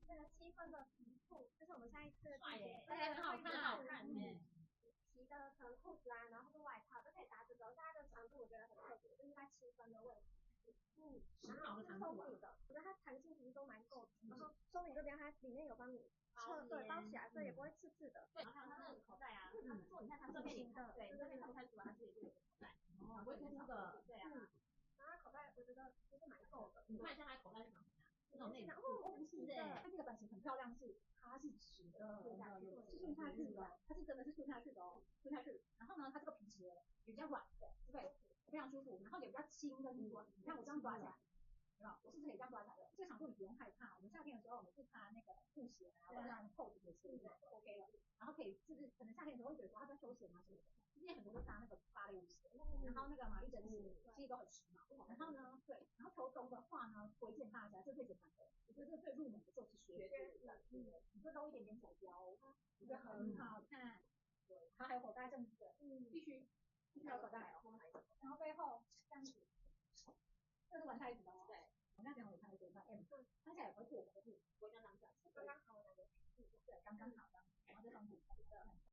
这个7分的皮裤，就是我们现在这个季节，而且很好看，很好看皮的可能裤子啊，然后是外套都可以搭这个，它的长度我觉得很特别，就是在7分的位置。然后是松紧的，我觉得它弹性其实都蛮够的。然后松紧这边它里面有帮你对包起来，所以也不会刺刺的。对，然后还有它那个口袋啊，它是做你看它正面的，对，正面看不太出来，它自己就有口袋，不会凸凸的，对啊。然后它口袋我觉得其实蛮够的。你看一下它口袋是长什么样？那种内不是它这个版型很漂亮，它是直的，是顺下去的，它是真的是顺下去的哦，顺下去。然后呢，它这个皮鞋也比较软的，对，非常舒服，然后也比较轻跟软。你看我这样抓起来。我是不是可以这样抓起来的？这个长度你不用害怕。我们夏天的时候，我们是穿那个布鞋啊，或者像扣子的鞋子就 OK 了。然后可以就是可能夏天的时候会觉得说它在休闲啊什么的，今天很多都搭那个芭蕾舞鞋，然后那个玛丽珍鞋，其实都很时髦。然后呢，对，然后球兜的话呢，推荐大家这最简单的，我觉得这最入门的就是靴子，你就兜一点点手胶，我觉得很好看。对，它还有口袋，正式的，必须有口袋哦。然后背后这样子。这是玩太子的哦，对，我那边我看到1.8 M， 穿起来也不会过我的肚，不会这样子，刚刚好我感觉，对，刚刚好这样，然后就放肚子。